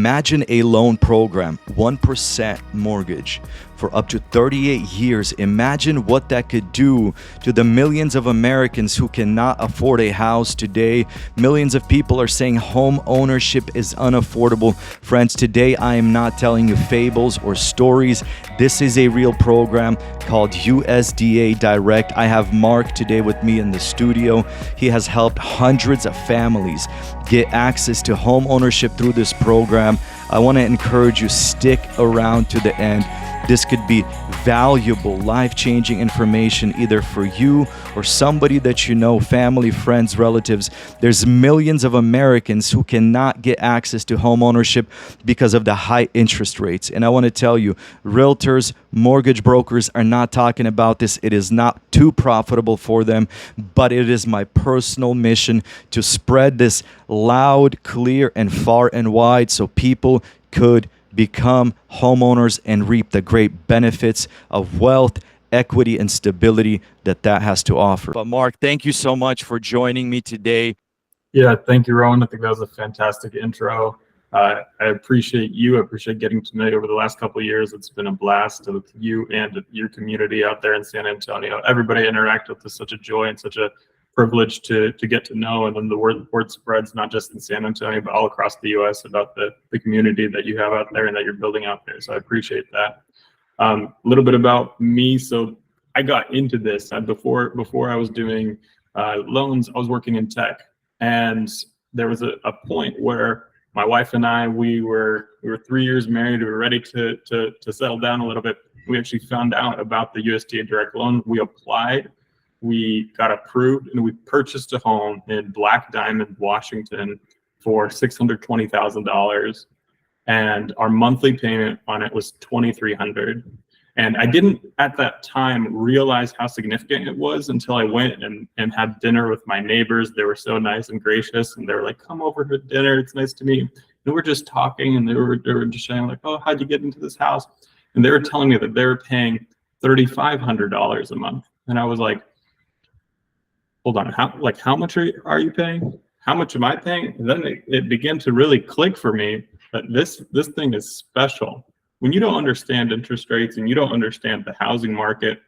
Imagine a loan program, 1% mortgage for up to 38 years. Imagine what that could do to the millions of Americans who cannot afford a house today. Millions of people are saying home ownership is unaffordable. Friends, today I am not telling you fables or stories. This is a real program called USDA Direct. I have Mark today with me in the studio. He has helped hundreds of families get access to home ownership through this program. I want to encourage you, stick around to the end. This could be valuable, life-changing information either for you or somebody that you know, family, friends, relatives. There's millions of Americans who cannot get access to home ownership because of the high interest rates. And I want to tell you, realtors, mortgage brokers are not talking about this. It is not too profitable for them, but it is my personal mission to spread this loud, clear, and far and wide so people could become homeowners and reap the great benefits of wealth, equity, and stability that has to offer. But Mark, thank you so much for joining me today. Yeah, thank you, Rowan. I think that was a fantastic intro. I appreciate you. I appreciate getting to know you over the last couple of years. It's been a blast with you and your community out there in San Antonio. Everybody I interact with is such a joy and such a privilege to get to know, and then the word spreads not just in San Antonio but all across the U.S. about the community that you have out there and that you're building out there. So I appreciate that. A little bit about me. So I got into this before I was doing loans. I was working in tech, and there was a point where my wife and I we were 3 years married. We were ready to settle down a little bit. We actually found out about the USDA Direct Loan. We applied. We got approved, and we purchased a home in Black Diamond, Washington for $620,000. And our monthly payment on it was $2,300. And I didn't at that time realize how significant it was until I went and had dinner with my neighbors. They were so nice and gracious, and they were like, "Come over to dinner. It's nice to meet you." And we're just talking, and they were just saying like, "Oh, how'd you get into this house?" And they were telling me that they were paying $3,500 a month. And I was like, hold on, how much are you paying? How much am I paying? And then it began to really click for me that this thing is special. When you don't understand interest rates and you don't understand the housing market,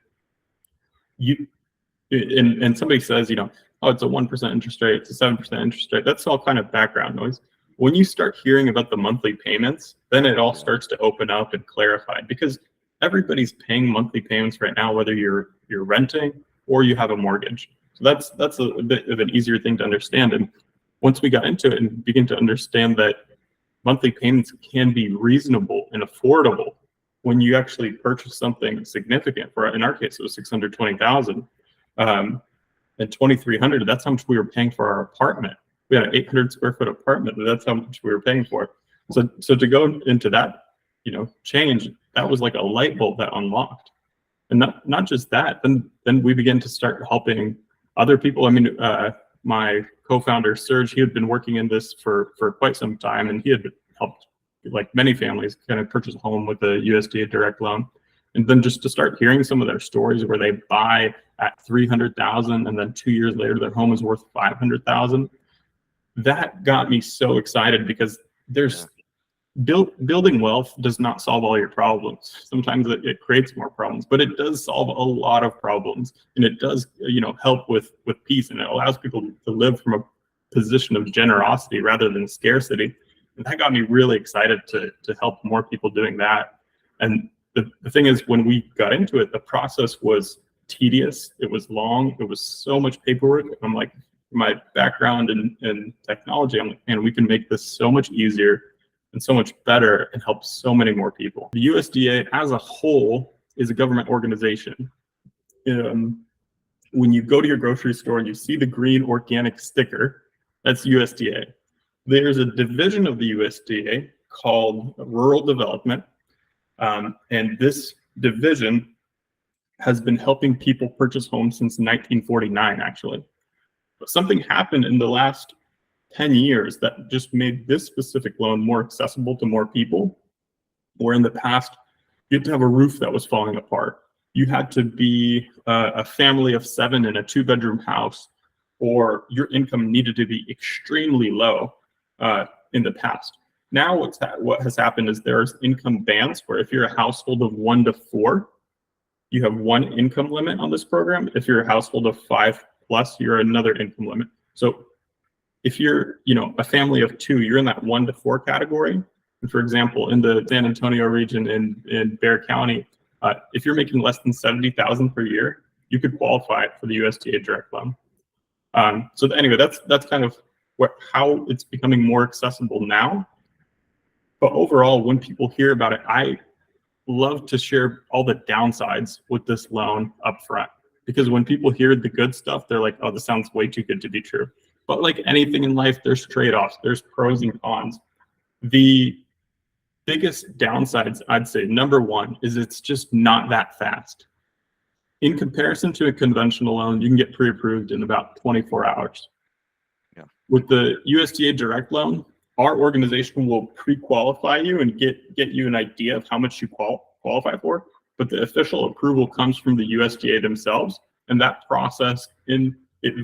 and somebody says, oh, it's a 1% interest rate, it's a 7% interest rate. That's all kind of background noise. When you start hearing about the monthly payments, then it all starts to open up and clarify, because everybody's paying monthly payments right now, whether you're renting or you have a mortgage. So that's a bit of an easier thing to understand. And once we got into it and begin to understand that monthly payments can be reasonable and affordable when you actually purchase something significant, in our case, it was $620,000 and $2,300. That's how much we were paying for our apartment. We had an 800 square foot apartment, and that's how much we were paying for. So to go into that, change, that was like a light bulb that unlocked. And not just that, then we began to start helping other people. I mean, my co-founder Serge, he had been working in this for quite some time, and he had helped like many families kind of purchase a home with the USDA Direct Loan. And then just to start hearing some of their stories where they buy at $300,000 and then 2 years later their home is worth $500,000. That got me so excited, because building wealth does not solve all your problems. Sometimes it creates more problems, but it does solve a lot of problems, and it does help with peace, and it allows people to live from a position of generosity rather than scarcity. And that got me really excited to help more people doing that. And the thing is, when we got into it, the process was tedious, it was long, it was so much paperwork. I'm like, my background in technology, I'm like, man, we can make this so much easier and so much better and help so many more people. The USDA as a whole is a government organization. When you go to your grocery store and you see the green organic sticker, that's USDA. There's a division of the USDA called Rural Development, and this division has been helping people purchase homes since 1949, actually. But something happened in the last 10 years that just made this specific loan more accessible to more people. Where in the past, you had to have a roof that was falling apart. You had to be a family of 7 in a 2-bedroom house, or your income needed to be extremely low in the past. Now what has happened is there's income bands where if you're a household of 1 to 4, you have one income limit on this program. If you're a household of 5 plus, you're another income limit. So if you're, a family of 2, you're in that 1 to 4 category. And for example, in the San Antonio region in Bexar County, if you're making less than $70,000 per year, you could qualify for the USDA Direct Loan. So anyway, that's kind of how it's becoming more accessible now. But overall, when people hear about it, I love to share all the downsides with this loan up front. Because when people hear the good stuff, they're like, oh, this sounds way too good to be true. But like anything in life, there's trade-offs, there's pros and cons. The biggest downsides, I'd say, number one, is it's just not that fast. In comparison to a conventional loan, you can get pre-approved in about 24 hours. Yeah. With the USDA Direct Loan, our organization will pre-qualify you and get you an idea of how much you qualify for, but the official approval comes from the USDA themselves, and that process, it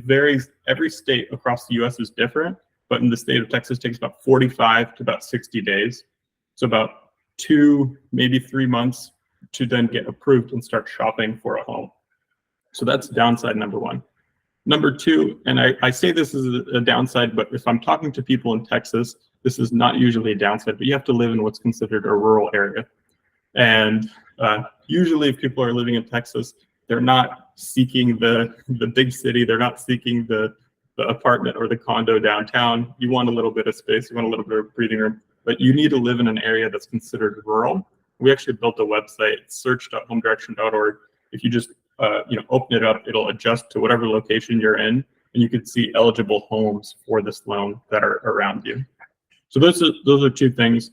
varies. Every state across the US is different, but in the state of Texas takes about 45 to about 60 days. So about 2, maybe 3 months to then get approved and start shopping for a home. So that's downside number one. Number two, and I say this is a downside, but if I'm talking to people in Texas, this is not usually a downside, but you have to live in what's considered a rural area. And usually if people are living in Texas, they're not seeking the big city, they're not seeking the apartment or the condo downtown. You want a little bit of space, you want a little bit of breathing room, but you need to live in an area that's considered rural. We actually built a website, search.homedirection.org. If you just open it up, it'll adjust to whatever location you're in, and you can see eligible homes for this loan that are around you. So those are 2 things.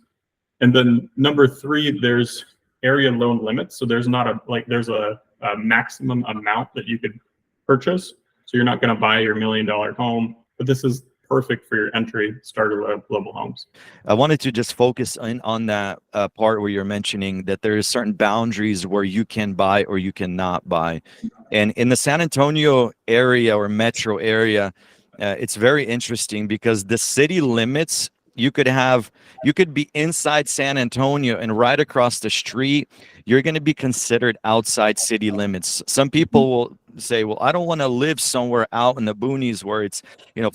And then number 3, there's area loan limits. So there's not there's a maximum amount that you could purchase. So you're not going to buy your $1 million home, but this is perfect for your entry starter level homes. I wanted to just focus on that part where you're mentioning that there is certain boundaries where you can buy or you cannot buy. And in the San Antonio area or metro area, it's very interesting because the city limits, you could be inside San Antonio and right across the street, you're going to be considered outside city limits. Some people will say, well, I don't want to live somewhere out in the boonies where it's,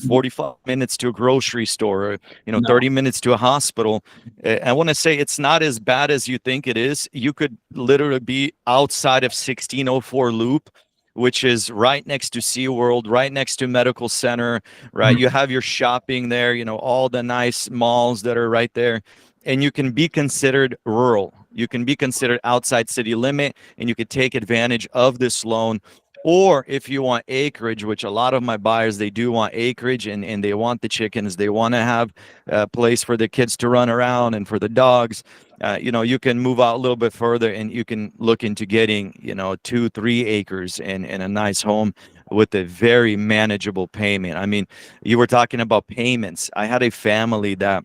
45 minutes to a grocery store, or, 30 minutes to a hospital. I want to say it's not as bad as you think it is. You could literally be outside of 1604 Loop, which is right next to SeaWorld, right next to Medical Center, right? You have your shopping there, all the nice malls that are right there. And you can be considered rural. You can be considered outside city limit, and you could take advantage of this loan. Or if you want acreage, which a lot of my buyers, they do want acreage, and they want the chickens. They want to have a place for the kids to run around and for the dogs. You can move out a little bit further and you can look into getting, 2-3 acres and a nice home with a very manageable payment. I mean, you were talking about payments. I had a family that,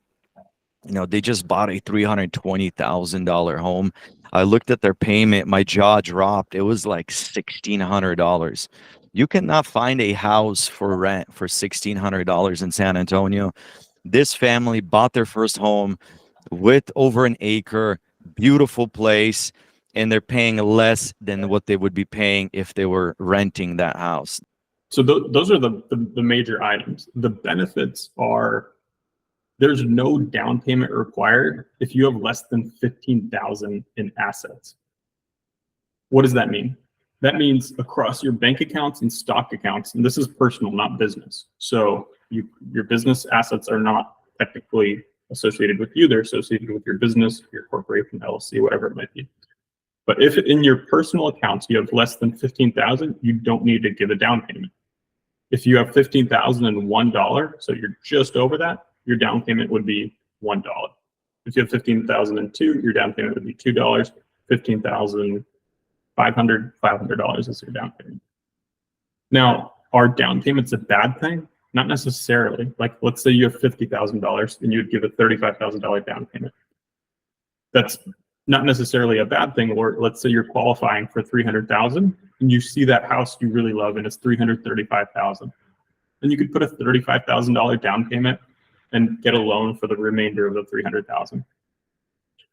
they just bought a $320,000 home. I looked at their payment, my jaw dropped. It was like $1,600. You cannot find a house for rent for $1,600 in San Antonio. This family bought their first home with over an acre, beautiful place, and they're paying less than what they would be paying if they were renting that house. So those are the major items. The benefits are there's no down payment required if you have less than $15,000 in assets. What does that mean? That means across your bank accounts and stock accounts, and this is personal, not business. So your business assets are not technically associated with you, they're associated with your business, your corporation, LLC, whatever it might be. But if in your personal accounts you have less than $15,000, you don't need to give a down payment. If you have $15,001, so you're just over that, your down payment would be $1. If you have $15,002, your down payment would be $2. $15,500, $500 is your down payment. Now, are down payments a bad thing? Not necessarily. Like, let's say you have $50,000 and you would give a $35,000 down payment. That's not necessarily a bad thing. Or let's say you're qualifying for $300,000 and you see that house you really love and it's $335,000. And you could put a $35,000 down payment and get a loan for the remainder of the 300,000.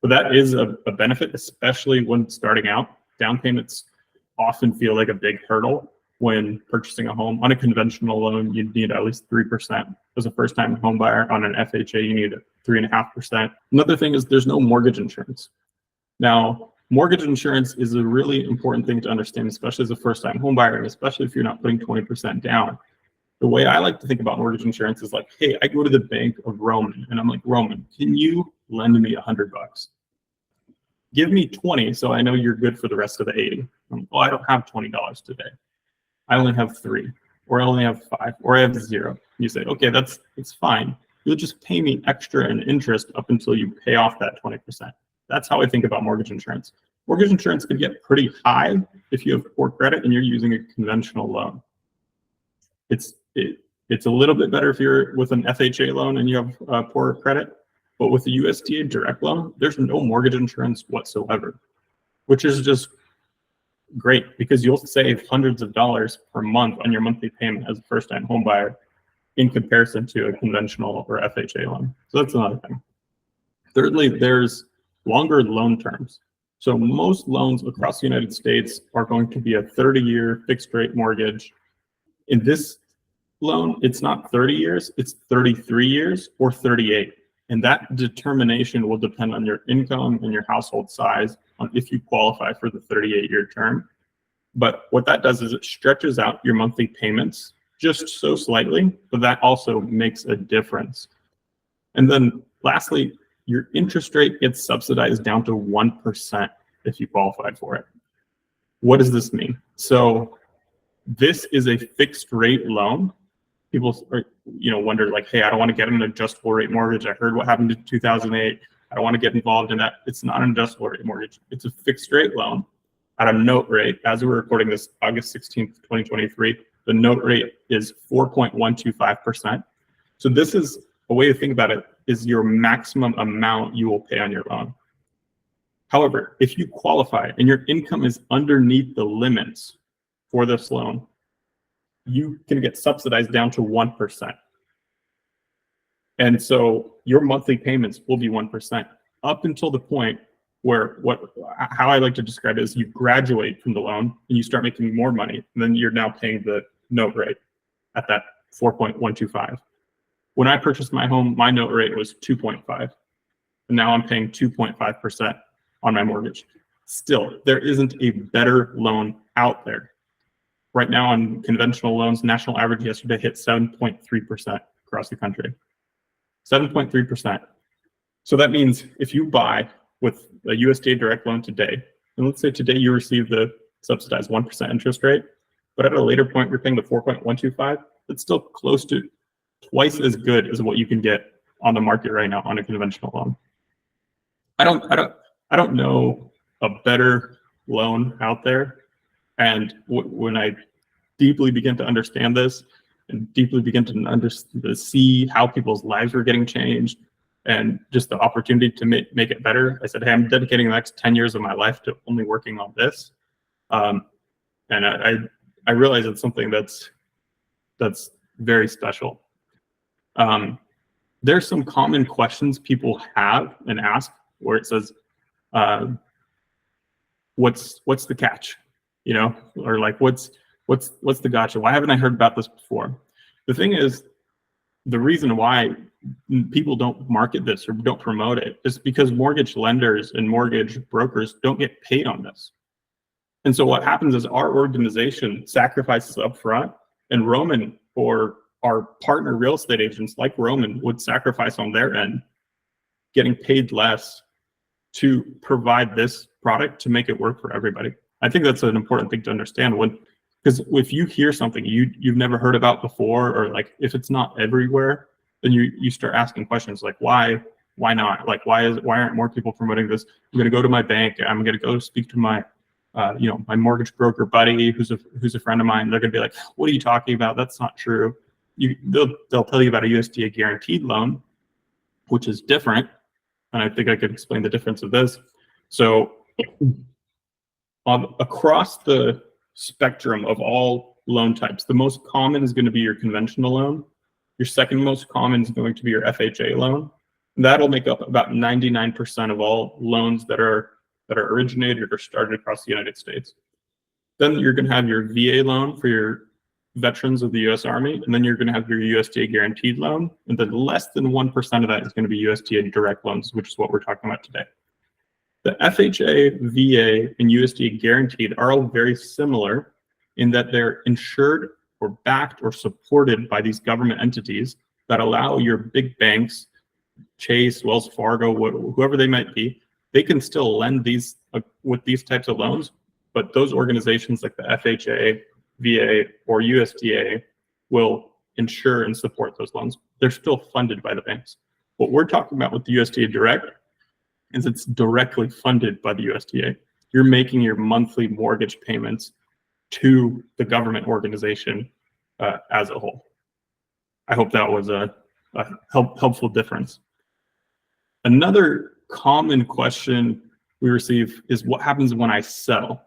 But that is a benefit, especially when starting out. Down payments often feel like a big hurdle when purchasing a home. On a conventional loan, you'd need at least 3%. As a first-time home buyer on an FHA, you need 3.5%. Another thing is there's no mortgage insurance. Now, mortgage insurance is a really important thing to understand, especially as a first-time home buyer, and especially if you're not putting 20% down. The way I like to think about mortgage insurance is like, hey, I go to the bank of Roman, and I'm like, Roman, can you lend me $100? Give me 20, so I know you're good for the rest of the 80. I'm like, well, I don't have $20 today. I only have 3, or I only have 5, or I have 0. You say, okay, that's fine. You'll just pay me extra in interest up until you pay off that 20%. That's how I think about mortgage insurance. Mortgage insurance can get pretty high if you have poor credit and you're using a conventional loan. It's a little bit better if you're with an FHA loan and you have poor credit, but with the USDA Direct Loan, there's no mortgage insurance whatsoever, which is just great because you'll save hundreds of dollars per month on your monthly payment as a first-time home buyer in comparison to a conventional or FHA loan. So that's another thing. Thirdly, there's longer loan terms. So most loans across the United States are going to be a 30-year fixed rate mortgage. In this loan, it's not 30 years, it's 33 years or 38. And that determination will depend on your income and your household size on if you qualify for the 38-year term. But what that does is it stretches out your monthly payments just so slightly, but that also makes a difference. And then lastly, your interest rate gets subsidized down to 1% if you qualify for it. What does this mean? So this is a fixed rate loan. People are, wonder like, hey, I don't want to get an adjustable rate mortgage. I heard what happened in 2008. I don't want to get involved in that. It's not an adjustable rate mortgage. It's a fixed rate loan at a note rate. As we're recording this August 16th, 2023, the note rate is 4.125%. So this is a way to think about it is your maximum amount you will pay on your loan. However, if you qualify and your income is underneath the limits for this loan, you can get subsidized down to 1%. And so your monthly payments will be 1% up until the point where how I like to describe it is you graduate from the loan and you start making more money, and then you're now paying the note rate at that 4.125. When I purchased my home, my note rate was 2.5, and now I'm paying 2.5% on my mortgage. Still, there isn't a better loan out there. Right now on conventional loans, national average yesterday hit 7.3% across the country. 7.3%. So that means if you buy with a USDA Direct Loan today, and let's say today you receive the subsidized 1% interest rate, but at a later point you're paying the 4.125, it's still close to twice as good as what you can get on the market right now on a conventional loan. I don't know a better loan out there. And when I deeply begin to understand this and deeply begin to see how people's lives were getting changed and just the opportunity to make it better, I said, hey, I'm dedicating the next 10 years of my life to only working on this. And I realize it's something that's very special. There's some common questions people have and ask where it says, what's the catch? Or like, what's the gotcha? Why haven't I heard about this before? The thing is, the reason why people don't market this or don't promote it is because mortgage lenders and mortgage brokers don't get paid on this. And so what happens is our organization sacrifices up front, and Roman or our partner real estate agents like Roman would sacrifice on their end, getting paid less to provide this product to make it work for everybody. I think that's an important thing to understand because if you hear something you've never heard about before, or like if it's not everywhere, then you start asking questions like why not? Like why aren't more people promoting this? I'm going to go to my bank. I'm going to go speak to my my mortgage broker buddy who's a friend of mine. They're going to be like, what are you talking about? That's not true. They'll tell you about a USDA guaranteed loan, which is different. And I think I could explain the difference of this. So across the spectrum of all loan types, the most common is going to be your conventional loan. Your second most common is going to be your FHA loan. That'll make up about 99% of all loans that are originated or started across the United States. Then you're going to have your VA loan for your veterans of the U.S. Army, and then you're going to have your USDA guaranteed loan, and then less than 1% of that is going to be USDA direct loans, which is what we're talking about today. The FHA, VA, and USDA guaranteed are all very similar in that they're insured or backed or supported by these government entities that allow your big banks, Chase, Wells Fargo, whoever they might be, they can still lend these with these types of loans, but those organizations like the FHA, VA, or USDA will insure and support those loans. They're still funded by the banks. What we're talking about with the USDA Direct is it's directly funded by the USDA. You're making your monthly mortgage payments to the government organization as a whole. I hope that was a helpful difference. Another common question we receive is what happens when I sell?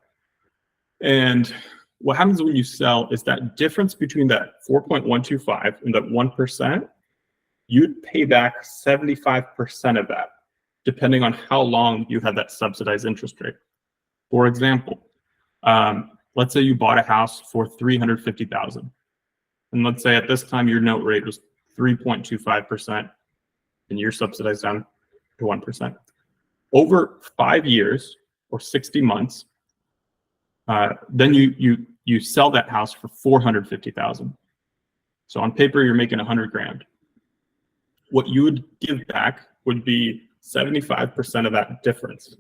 And what happens when you sell is that difference between that 4.125 and that 1%, you'd pay back 75% of that, depending on how long you had that subsidized interest rate. For example, let's say you bought a house for $350,000. And let's say at this time your note rate was 3.25% and you're subsidized down to 1%. Over 5 years or 60 months, then you sell that house for $450,000. So on paper, you're making 100 grand. What you would give back would be 75% of that difference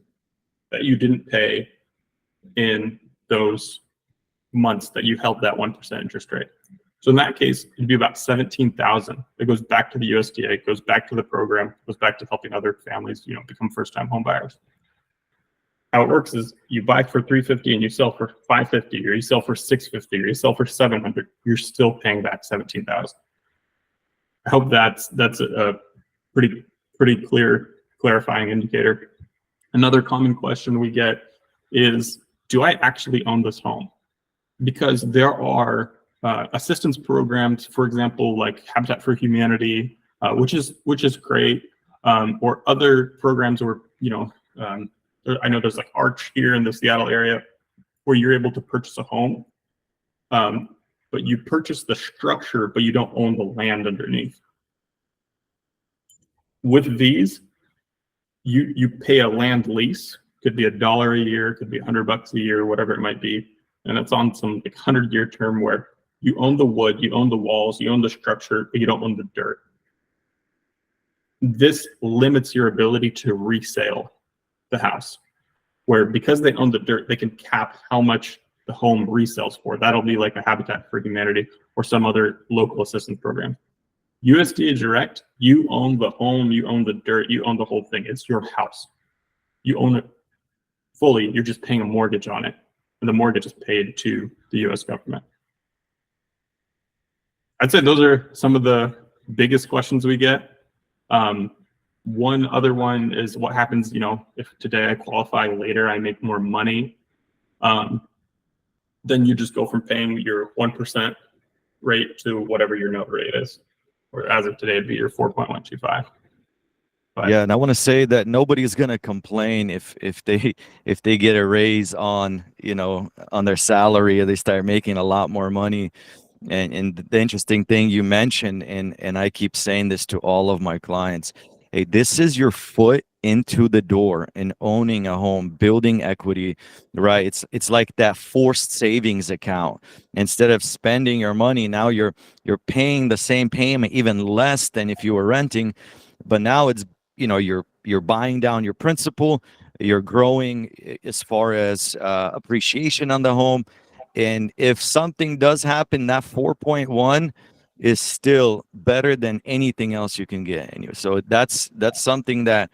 that you didn't pay in those months that you held that 1% interest rate. So in that case, it'd be about 17,000. It goes back to the USDA, it goes back to the program, goes back to helping other families, become first-time home buyers. How it works is you buy for $350 and you sell for $550, or you sell for $650, or you sell for $700. You're still paying back $17,000. I hope that's a pretty clear clarifying indicator. Another common question we get is, do I actually own this home? Because there are assistance programs, for example, like Habitat for Humanity, which is great, or other programs where I know there's like Arch here in the Seattle area where you're able to purchase a home, but you purchase the structure, but you don't own the land underneath. With these, you pay a land lease. Could be $1 a year, could be $100 a year, whatever it might be, and it's on some 100-year term where you own the wood, you own the walls, you own the structure, but you don't own the dirt. This limits your ability to resale the house, where because they own the dirt, they can cap how much the home resells for. That'll be like a Habitat for Humanity or some other local assistance program. USDA Direct, you own the home, you own the dirt, you own the whole thing. It's your house. You own it fully. You're just paying a mortgage on it, and the mortgage is paid to the U.S. government. I'd say those are some of the biggest questions we get. One other one is what happens, if today I qualify, later I make more money. Then you just go from paying your 1% rate to whatever your note rate is. Or as of today, it'd be your 4.125. Yeah, and I want to say that nobody's gonna complain if they get a raise on on their salary, or they start making a lot more money. And the interesting thing you mentioned, and I keep saying this to all of my clients, hey, this is your foot into the door and owning a home, building equity, right? It's like that forced savings account. Instead of spending your money, now you're paying the same payment, even less than if you were renting, but now it's you're buying down your principal, you're growing as far as appreciation on the home. And if something does happen, that 4.1 is still better than anything else you can get. Anyway, so that's something that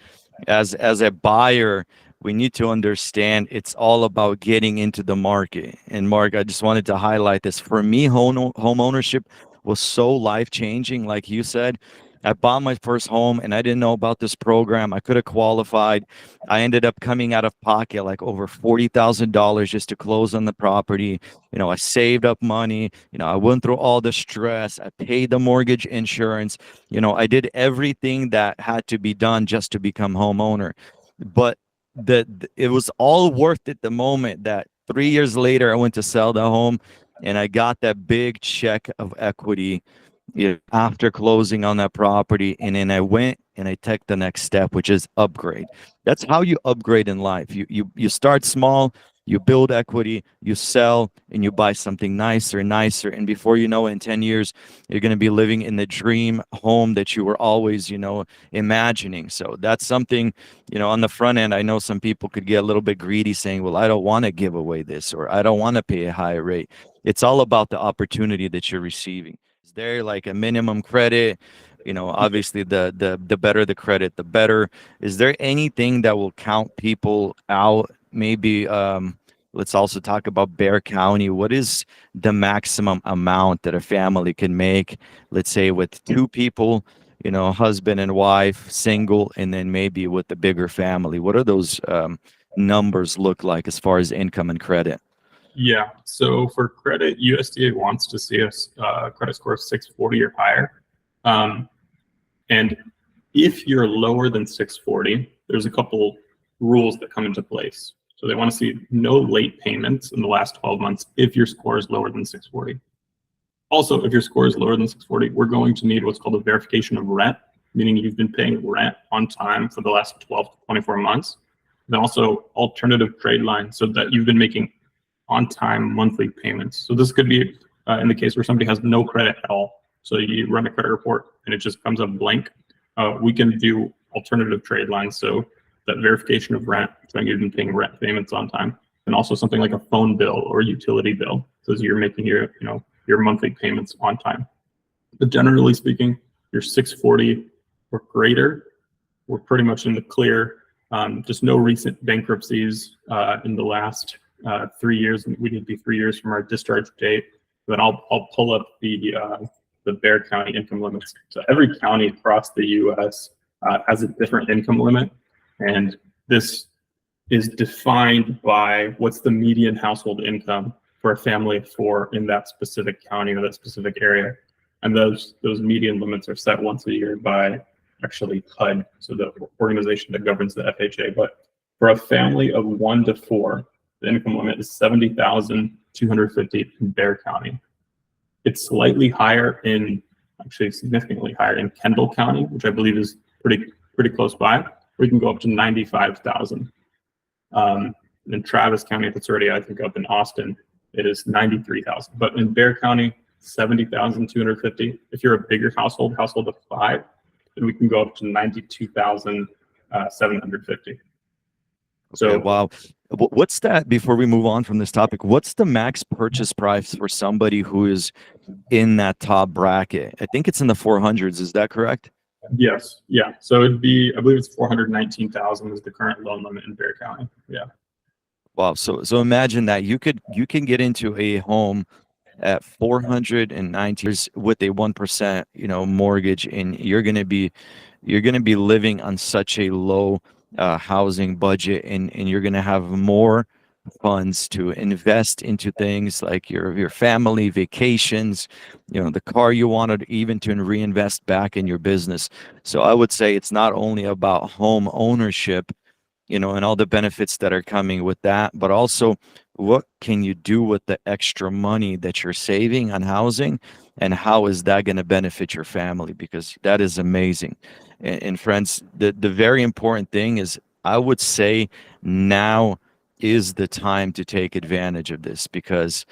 as a buyer, we need to understand. It's all about getting into the market. And Mark, I just wanted to highlight this. For me, home ownership was so life-changing, like you said. I bought my first home and I didn't know about this program. I could have qualified. I ended up coming out of pocket like over $40,000 just to close on the property. I saved up money. I went through all the stress. I paid the mortgage insurance. I did everything that had to be done just to become homeowner. But it was all worth it the moment that 3 years later I went to sell the home and I got that big check of equity, after closing on that property. And then I went and I took the next step, which is upgrade. That's how you upgrade in life. You start small, you build equity, you sell, and you buy something nicer and nicer. And before you know it, in 10 years, you're going to be living in the dream home that you were always, imagining. So that's something, on the front end, I know some people could get a little bit greedy saying, well, I don't want to give away this, or I don't want to pay a higher rate. It's all about the opportunity that you're receiving. Is there like a minimum credit? Obviously the better the credit, the better. Is there anything that will count people out? Maybe let's also talk about Bear County. What is the maximum amount that a family can make? Let's say with two people, husband and wife, single, and then maybe with the bigger family. What are those numbers look like as far as income and credit? Yeah. So for credit, USDA wants to see a credit score of 640 or higher. And if you're lower than 640, there's a couple rules that come into place. So they want to see no late payments in the last 12 months if your score is lower than 640. Also, if your score is lower than 640, we're going to need what's called a verification of rent, meaning you've been paying rent on time for the last 12 to 24 months. Then also alternative trade line, so that you've been making on-time monthly payments. So this could be in the case where somebody has no credit at all. So you run a credit report and it just comes up blank. We can do alternative trade lines. So that verification of rent, showing you've been paying rent payments on time, and also something like a phone bill or utility bill, so you're making your monthly payments on time. But generally speaking, you're 640 or greater, we're pretty much in the clear. Just no recent bankruptcies in the last 3 years. We need to be 3 years from our discharge date. Then I'll pull up the Bear County income limits. So every county across the U.S. Has a different income limit, and this is defined by what's the median household income for a family of four in that specific county or that specific area. And those median limits are set once a year by actually HUD, so the organization that governs the FHA. But for a family of 1 to 4, the income limit is $70,250 in Bear County. It's slightly higher actually significantly higher in Kendall County, which I believe is pretty close by. We can go up to 95,000. In Travis County, that's already, I think, up in Austin, it is 93,000. But in Bear County, 70,250. If you're a bigger household of 5, then we can go up to 92,750. So okay, wow. What's that, before we move on from this topic, what's the max purchase price for somebody who is in that top bracket? I think it's in the 400s. Is that correct? yes, yeah. So it'd be, I believe it's 419,000 is the current loan limit in Bear County. Yeah. Wow. So imagine that you can get into a home at 490 years with a 1%, mortgage, and you're going to be living on such a low housing budget, and you're going to have more funds to invest into things like your family vacations, the car you wanted, even to reinvest back in your business. So I would say it's not only about home ownership, and all the benefits that are coming with that, but also what can you do with the extra money that you're saving on housing, and how is that going to benefit your family? Because that is amazing. And friends, the very important thing is, I would say now is the time to take advantage of this, because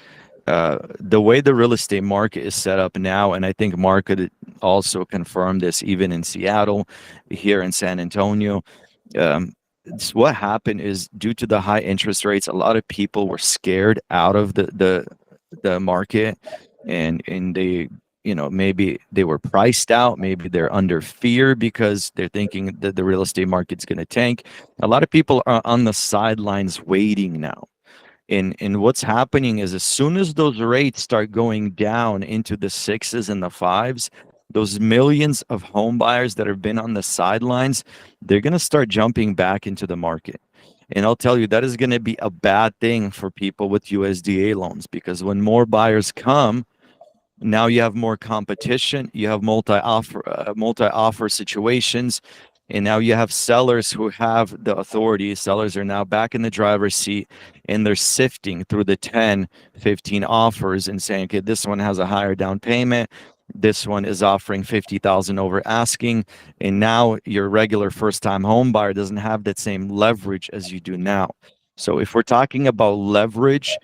the way the real estate market is set up now, and I think market also confirmed this even in Seattle, here in San Antonio, what happened is, due to the high interest rates, a lot of people were scared out of the market, and they, maybe they were priced out, maybe they're under fear because they're thinking that the real estate market's going to tank. A lot of people are on the sidelines waiting now. And what's happening is, as soon as those rates start going down into the 6s and the 5s, those millions of home buyers that have been on the sidelines, they're going to start jumping back into the market. And I'll tell you, that is going to be a bad thing for people with USDA loans, because when more buyers come, now you have more competition, you have multi-offer situations, and now you have sellers who have the authority. Sellers are now back in the driver's seat, and they're sifting through the 10, 15 offers and saying, okay, this one has a higher down payment, this one is offering 50,000 over asking, and now your regular first-time home buyer doesn't have that same leverage as you do now. So if we're talking about leverage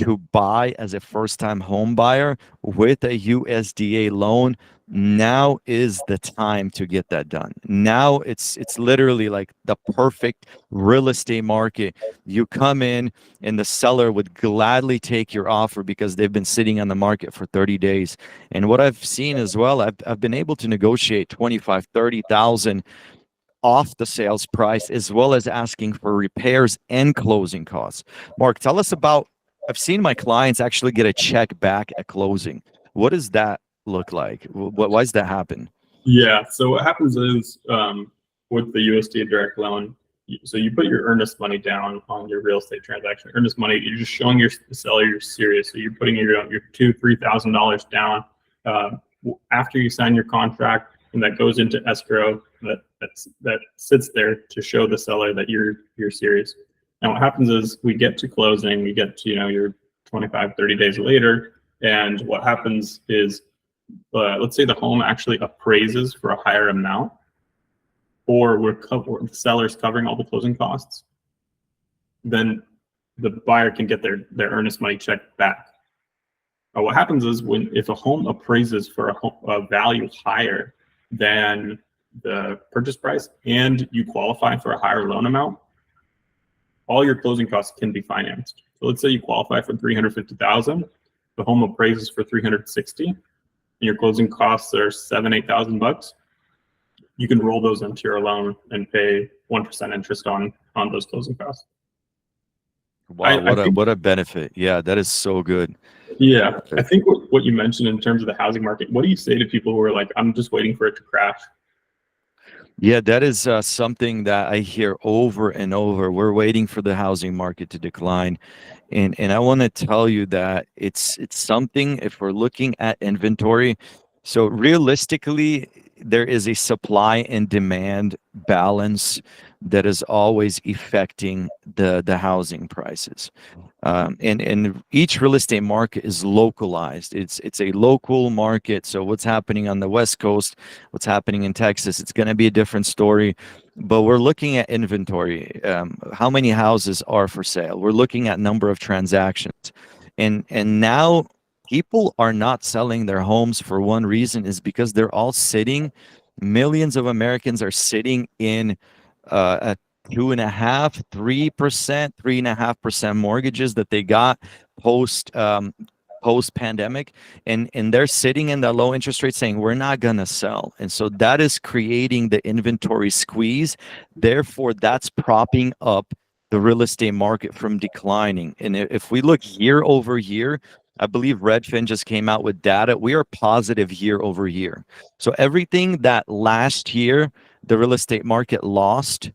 to buy as a first-time home buyer with a USDA loan, now is the time to get that done. Now it's literally like the perfect real estate market. You come in and the seller would gladly take your offer because they've been sitting on the market for 30 days. And what I've seen as well, I've been able to negotiate 25, 30,000 off the sales price, as well as asking for repairs and closing costs. Mark, tell us about, I've seen my clients actually get a check back at closing. What does that look like? Why does that happen? Yeah. So what happens is with the USDA Direct Loan, so you put your earnest money down on your real estate transaction. Earnest money, you're just showing your seller you're serious. So you're putting your $2,000-$3,000 down after you sign your contract, and that goes into escrow. That sits there to show the seller that you're serious. And what happens is we get to closing, we get to your 25, 30 days later, and what happens is let's say the home actually appraises for a higher amount, or the seller's covering all the closing costs, then the buyer can get their earnest money check back. What happens is if a home appraises for a value higher than the purchase price and you qualify for a higher loan amount, all your closing costs can be financed. So let's say you qualify for $350,000, the home appraises for $360,000, and your closing costs are $7,000-8,000. You can roll those into your loan and pay 1% interest on those closing costs. Wow, what a benefit! Yeah, that is so good. Yeah, I think what you mentioned in terms of the housing market, what do you say to people who are like, I'm just waiting for it to crash? Yeah, that is something that I hear over and over. We're waiting for the housing market to decline. And I want to tell you that it's something, if we're looking at inventory, so realistically, there is a supply and demand balance that is always affecting the housing prices. And each real estate market is localized. It's a local market. So what's happening on the West Coast, what's happening in Texas, it's going to be a different story. But we're looking at inventory. How many houses are for sale? We're looking at number of transactions. And now people are not selling their homes for one reason, is because they're all sitting. Millions of Americans are sitting in a 2.5%, 3%, 3.5% mortgages that they got post pandemic, and they're sitting in the low interest rate saying we're not gonna sell, and so that is creating the inventory squeeze. Therefore, that's propping up the real estate market from declining. And if we look year over year, I believe Redfin just came out with data. We are positive year over year. So everything that last year the real estate market lost,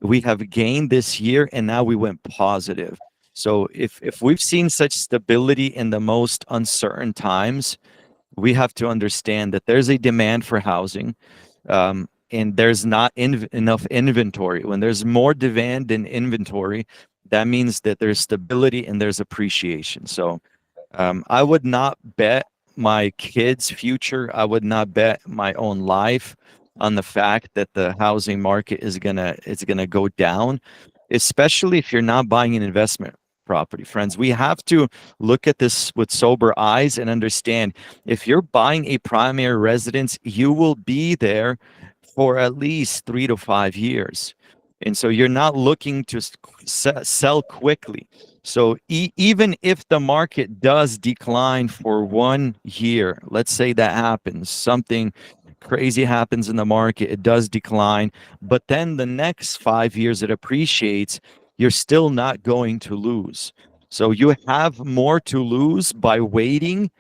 we have gained this year, and now we went positive. So if we've seen such stability in the most uncertain times, we have to understand that there's a demand for housing, and there's not enough inventory. When there's more demand than inventory, that means that there's stability and there's appreciation. So I would not bet my kids' future. I would not bet my own life on the fact that the housing market is gonna go down, especially if you're not buying an investment property. Friends, we have to look at this with sober eyes and understand, if you're buying a primary residence, you will be there for at least 3 to 5 years. And so you're not looking to sell quickly. So even if the market does decline for 1 year, let's say that happens, something crazy happens in the market, it does decline, but then the next 5 years it appreciates, you're still not going to lose. So you have more to lose by waiting,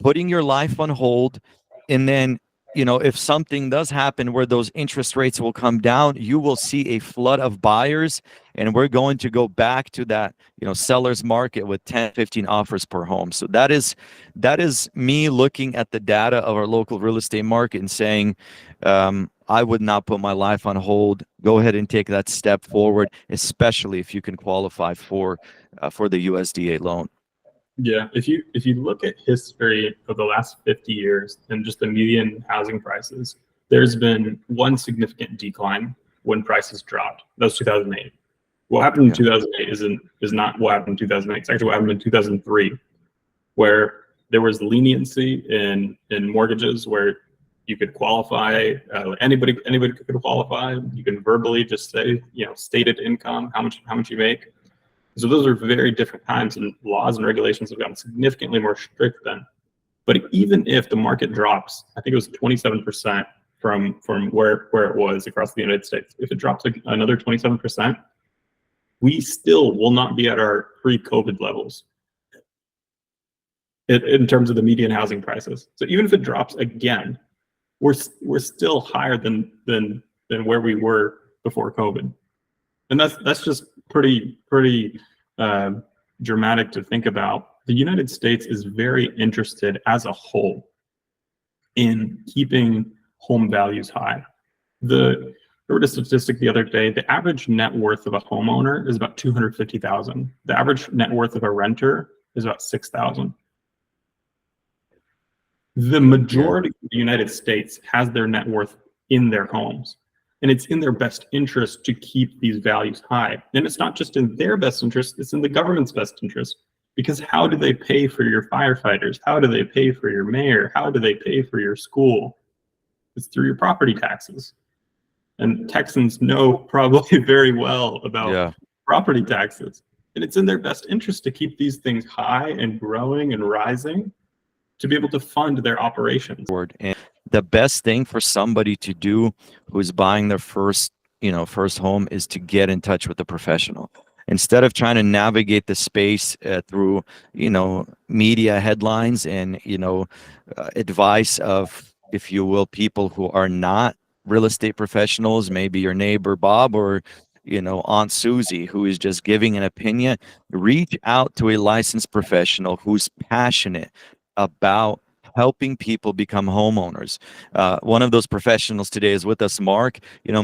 putting your life on hold, and then if something does happen where those interest rates will come down, you will see a flood of buyers, and we're going to go back to that, seller's market with 10, 15 offers per home. So that is me looking at the data of our local real estate market and saying, I would not put my life on hold. Go ahead and take that step forward, especially if you can qualify for the USDA loan. Yeah, if you look at history of the last 50 years and just the median housing prices, there's been one significant decline when prices dropped. That was 2008. What happened in 2008 is not what happened in 2008. It's actually what happened in 2003, where there was leniency in mortgages where you could qualify. Anybody could qualify. You can verbally just say, stated income, how much you make. So those are very different times, and laws and regulations have gotten significantly more strict then. But even if the market drops, I think it was 27% from where it was across the United States. If it drops like another 27%, we still will not be at our pre-COVID levels in terms of the median housing prices. So even if it drops again, we're still higher than where we were before COVID. And that's just pretty dramatic to think about. The United States is very interested as a whole in keeping home values high. I heard a statistic the other day. The average net worth of a homeowner is about $250,000. The average net worth of a renter is about $6,000. The majority of the United States has their net worth in their homes. And it's in their best interest to keep these values high. And it's not just in their best interest, it's in the government's best interest. Because how do they pay for your firefighters? How do they pay for your mayor? How do they pay for your school? It's through your property taxes. And Texans know probably very well about property taxes. And it's in their best interest to keep these things high and growing and rising to be able to fund their operations. And the best thing for somebody to do who's buying their first home is to get in touch with a professional. Instead of trying to navigate the space through, media headlines and, advice of, if you will, people who are not real estate professionals, maybe your neighbor Bob or, Aunt Susie, who is just giving an opinion, reach out to a licensed professional who's passionate about helping people become homeowners. One of those professionals today is with us, Mark.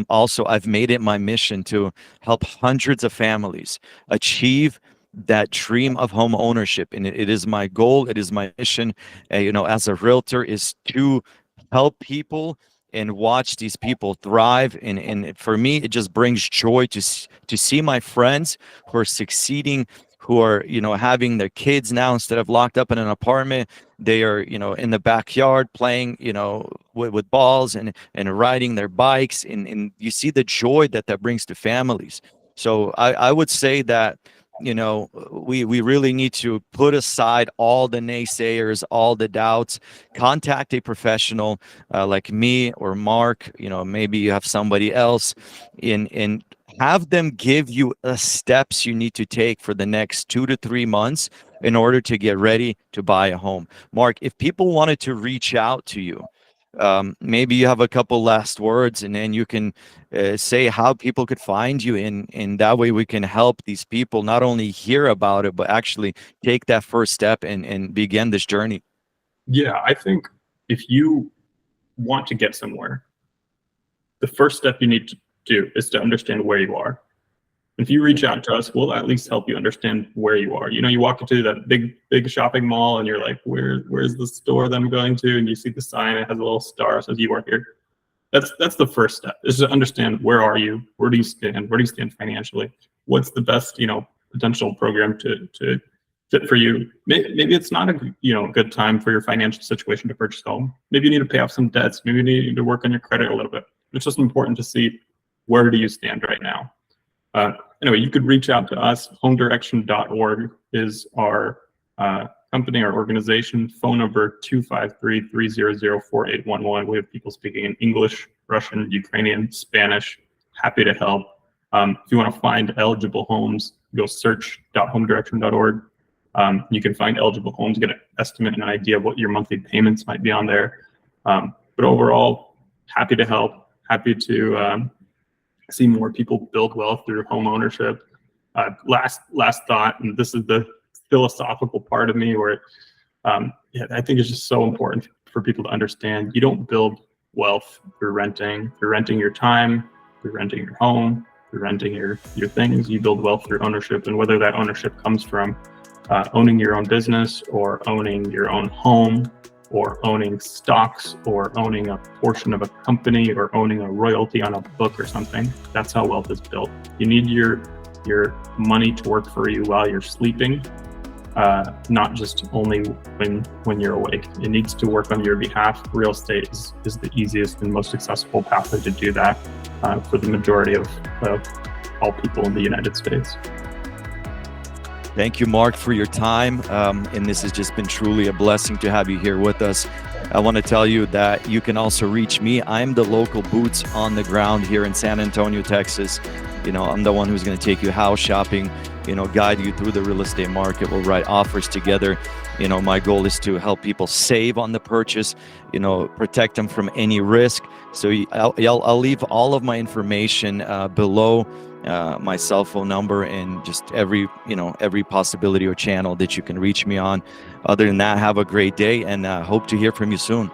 Also, I've made it my mission to help hundreds of families achieve that dream of home ownership. And it is my goal, it is my mission, as a realtor, is to help people and watch these people thrive. And for me, it just brings joy to see my friends who are succeeding, who are, having their kids now, instead of locked up in an apartment, they are, in the backyard playing, with balls and riding their bikes. And you see the joy that brings to families. So I would say that, we really need to put aside all the naysayers, all the doubts, contact a professional like me or Mark, maybe you have somebody else, and have them give you the steps you need to take for the next 2 to 3 months in order to get ready to buy a home. Mark, if people wanted to reach out to you, maybe you have a couple last words, and then you can say how people could find you, and that way we can help these people not only hear about it, but actually take that first step and begin this journey. Yeah, I think if you want to get somewhere, the first step you need to do is to understand where you are. If you reach out to us, we'll at least help you understand where you are. You walk into that big shopping mall and you're like, where's the store that I'm going to? And you see the sign, it has a little star that says you are here. That's the first step, is to understand where are you, where do you stand financially, what's the best potential program to fit for you. Maybe it's not a good time for your financial situation to purchase a home. Maybe you need to pay off some debts. Maybe you need to work on your credit a little bit. It's just important to see, where do you stand right now. Anyway, you could reach out to us. homedirection.org is our company, our organization. Phone number 253-300-4811. We have people speaking in English, Russian, Ukrainian, Spanish. Happy to help. If you want to find eligible homes, go search.homedirection.org. You can find eligible homes, get an estimate and an idea of what your monthly payments might be on there. But But overall, happy to help, happy to see more people build wealth through home ownership. Last thought, and this is the philosophical part of me where yeah, I think it's just so important for people to understand. You don't build wealth through renting. You're renting your time, you're renting your home, you're renting your things. You build wealth through ownership, and whether that ownership comes from owning your own business or owning your own home or owning stocks or owning a portion of a company or owning a royalty on a book or something, that's how wealth is built. You need your money to work for you while you're sleeping, not just only when you're awake. It needs to work on your behalf. Real estate is the easiest and most accessible pathway to do that for the majority of all people in the United States. Thank you, Mark, for your time. And this has just been truly a blessing to have you here with us. I want to tell you that you can also reach me. I'm the local boots on the ground here in San Antonio, Texas. You know, I'm the one who's going to take you house shopping, you know, guide you through the real estate market. We'll write offers together. You know, my goal is to help people save on the purchase, you know, protect them from any risk. So I'll leave all of my information below, my cell phone number, and just every possibility or channel that you can reach me on. Other than that, have a great day, and hope to hear from you soon.